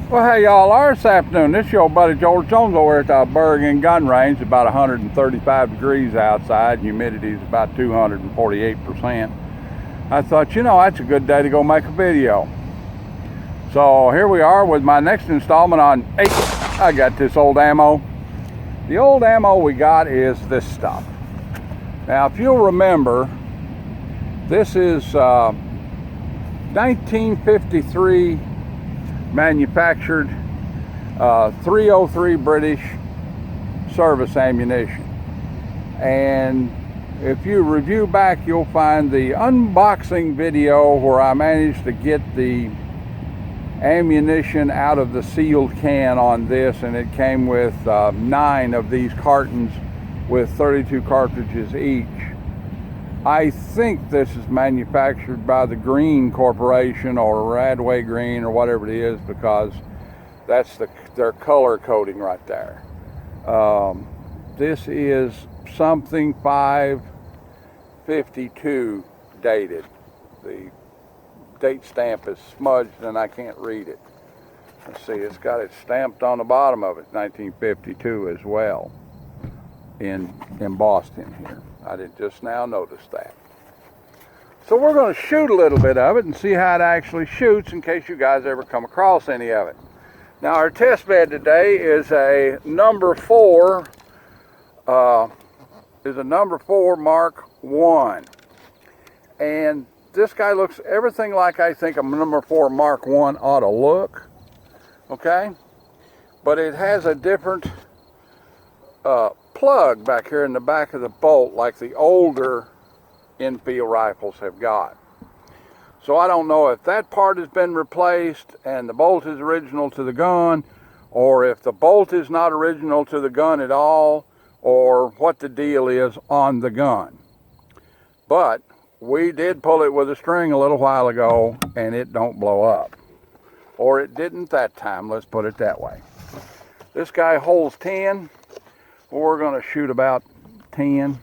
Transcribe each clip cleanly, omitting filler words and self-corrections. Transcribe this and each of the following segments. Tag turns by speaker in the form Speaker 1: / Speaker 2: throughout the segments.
Speaker 1: Well, hey y'all, this afternoon, this is your buddy George Jones over at the Bergen Gun Range. About 135 degrees outside, humidity is about 248%. I thought, that's a good day to go make a video. So here we are with my next installment on 8. I got this old ammo. The old ammo we got is this stuff. Now, if you'll remember, this is 1953 manufactured 303 British service ammunition. And if you review back, you'll find the unboxing video where I managed to get the ammunition out of the sealed can on this, and it came with 9 of these cartons with 32 cartridges each. I think this is manufactured by the Green Corporation or Radway Green or whatever it is, because that's their color coding right there. This is something 552 dated. The date stamp is smudged and I can't read it. Let's see, it's got it stamped on the bottom of it, 1952 as well, embossed in here. I did just now notice that. So we're going to shoot a little bit of it and see how it actually shoots in case you guys ever come across any of it. Now our test bed today is a number 4 Mark 1. And this guy looks everything like I think a number 4 Mark 1 ought to look. Okay? But it has a different plug back here in the back of the bolt, like the older Enfield rifles have got. So I don't know if that part has been replaced and the bolt is original to the gun, or if the bolt is not original to the gun at all, or what the deal is on the gun. But we did pull it with a string a little while ago and it don't blow up. Or it didn't that time, let's put it that way. This guy holds 10. We're going to shoot about 10,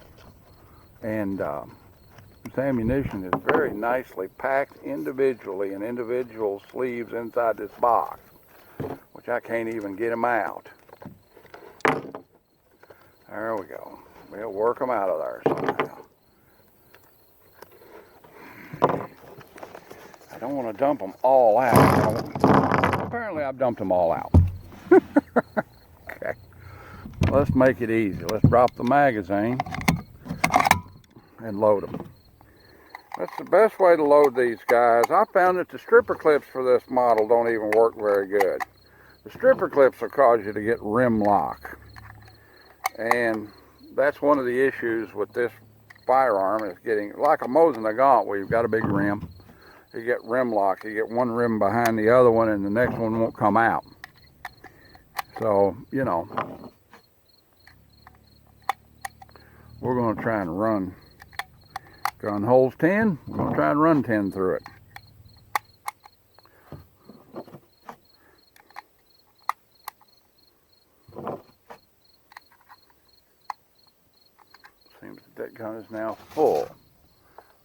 Speaker 1: and this ammunition is very nicely packed individually in individual sleeves inside this box, which I can't even get them out. There we go. We'll work them out of there somehow. I don't want to dump them all out. Apparently I've dumped them all out. Okay. Let's make it easy. Let's drop the magazine and load them. That's the best way to load these guys. I found that the stripper clips for this model don't even work very good. The stripper clips will cause you to get rim lock. And that's one of the issues with this firearm, is getting, like a Mosin Nagant where you've got a big rim. You get rim lock. You get one rim behind the other one and the next one won't come out. So, we're going to try and run. Gun holds 10. We're going to try and run 10 through it. Seems that gun is now full.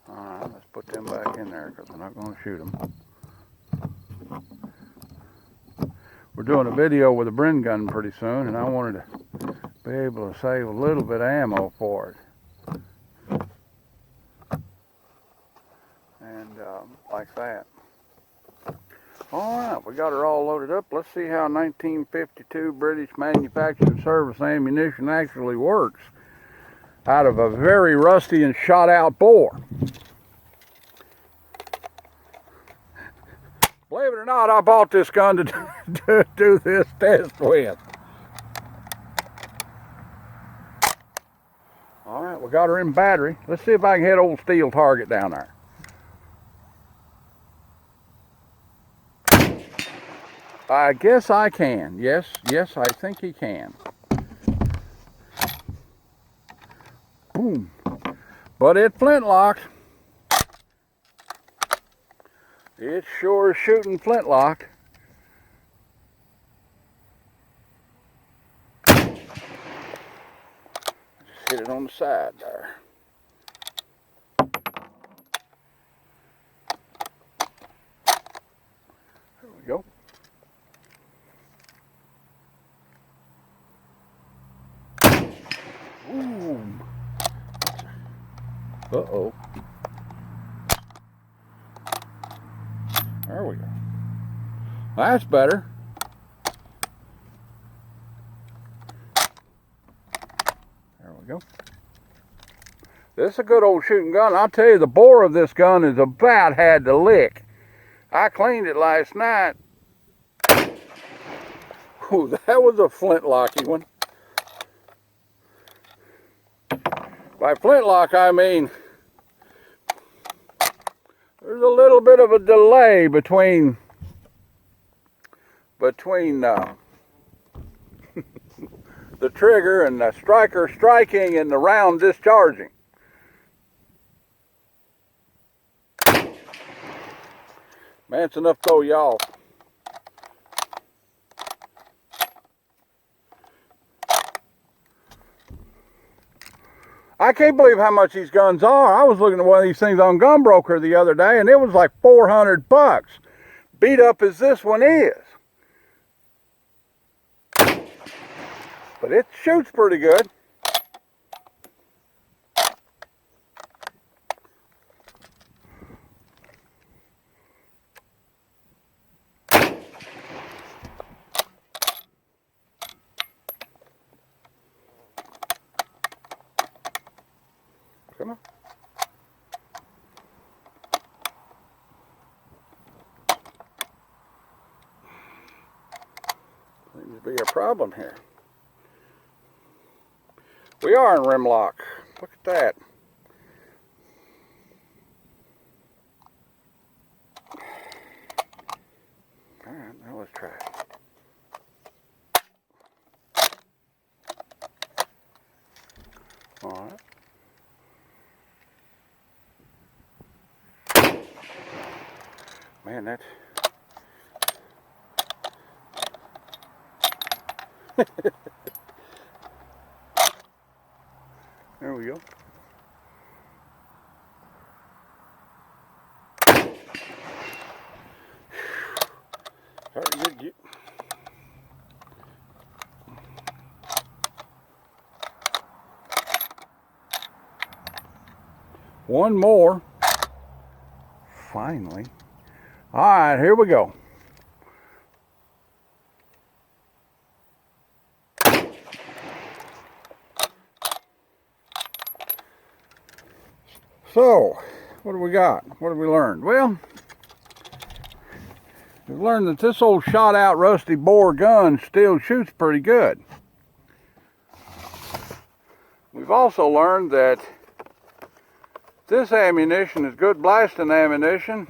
Speaker 1: Alright, let's put them back in there because we're not going to shoot them. We're doing a video with a Bren gun pretty soon, and I wanted to be able to save a little bit of ammo for it. And like that. Alright, we got her all loaded up. Let's see how 1952 British manufactured service ammunition actually works out of a very rusty and shot out bore. Believe it or not, I bought this gun to do this test with. All right, we got her in battery. Let's see if I can hit old steel target down there. I guess I can. Yes, I think he can. Boom. But it flintlocked. It sure is shooting flintlock. Just hit it on the side there. There we go. Uh-oh. There we go. That's better. There we go. This is a good old shooting gun. I'll tell you, the bore of this gun is about had to lick. I cleaned it last night. Ooh, that was a flintlocky one. By flintlock, I mean there's a little bit of a delay between the trigger and the striker striking and the round discharging. Man, it's enough to throw you off. I can't believe how much these guns are. I was looking at one of these things on Gunbroker the other day, and it was like 400 bucks. Beat up as this one is. But it shoots pretty good. Come on. Seems to be a problem here. We are in rim lock. Look at that. All right, now let's try it. All right. Man, that's... There we go. Starting to get... One more. Finally. All right, here we go. So, what do we got? What have we learned? Well, we've learned that this old shot out rusty bore gun still shoots pretty good. We've also learned that this ammunition is good blasting ammunition,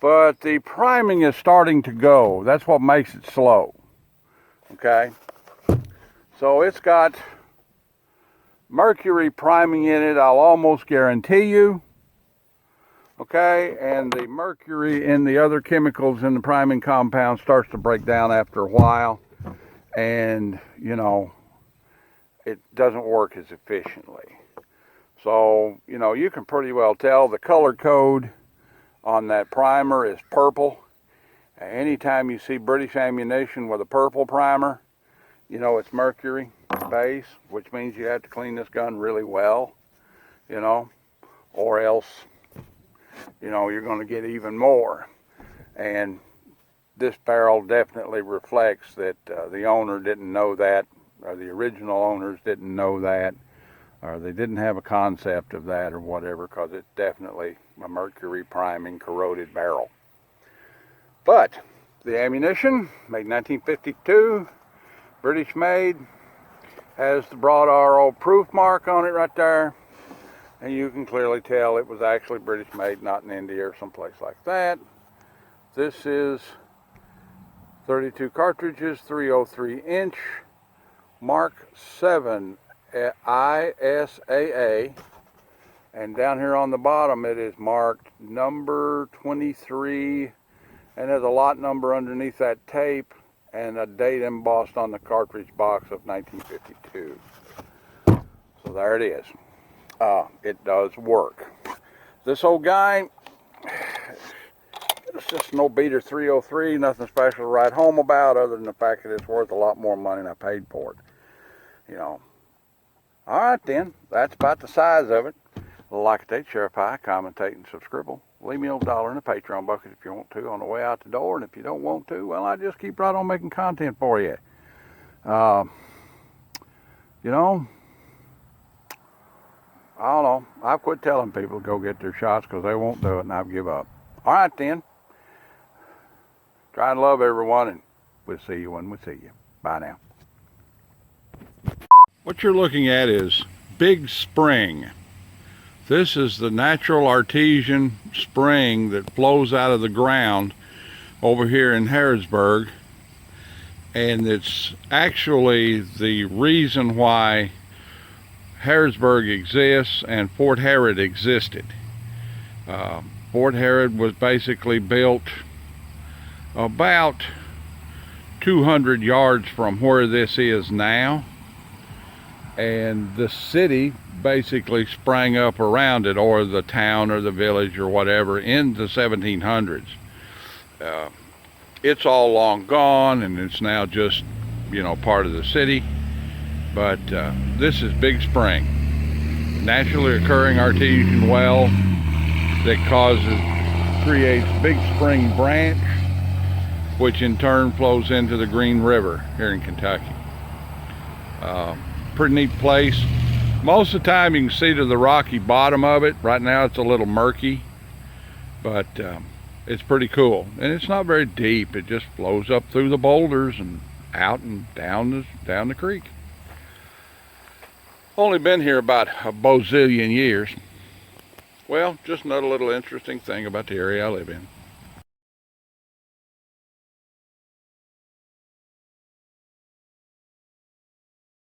Speaker 1: but the priming is starting to go. That's what makes it slow. Okay? So it's got mercury priming in it, I'll almost guarantee you. Okay, and the mercury in the other chemicals in the priming compound starts to break down after a while, and you know, it doesn't work as efficiently. So, you know, you can pretty well tell the color code on that primer is purple. Anytime you see British ammunition with a purple primer, you know it's mercury base, which means you have to clean this gun really well, you know, or else, you know, you're going to get even more. And this barrel definitely reflects that the owner didn't know that, or the original owners didn't know that, or they didn't have a concept of that or whatever, because it's definitely a mercury priming corroded barrel. But the ammunition, made 1952, British made, has the broad RO proof mark on it right there, and you can clearly tell it was actually British made, not in India or someplace like that. This is 32 cartridges, 303 inch, Mark 7 ISAA, and down here on the bottom it is marked number 23, and there's a lot number underneath that tape and a date embossed on the cartridge box of 1952. So there it is. It does work. This old guy, it's just no beater 303, nothing special to write home about other than the fact that it's worth a lot more money than I paid for it. You know. All right then, that's about the size of it. Like, take, share, pie, commentate, and subscribe. Leave me a $1 in the Patreon bucket if you want to on the way out the door. And if you don't want to, well, I just keep right on making content for you. You know, I don't know. I've quit telling people to go get their shots because they won't do it, and I've give up. All right, then. Try and love everyone, and we'll see you when we see you. Bye now. What you're looking at is Big Spring. This is the natural artesian spring that flows out of the ground over here in Harrodsburg. And it's actually the reason why Harrodsburg exists and Fort Herod existed. Fort Herod was basically built about 200 yards from where this is now, and the city basically sprang up around it, or the town or the village or whatever, in the 1700s. It's all long gone, and it's now just, you know, part of the city. But this is Big Spring, naturally occurring artesian well that creates Big Spring Branch, which in turn flows into the Green River here in Kentucky. Pretty neat place. Most of the time you can see to the rocky bottom of it. Right now it's a little murky, but it's pretty cool. And it's not very deep. It just flows up through the boulders and out and down the creek. Only been here about a bazillion years. Well, just another little interesting thing about the area I live in.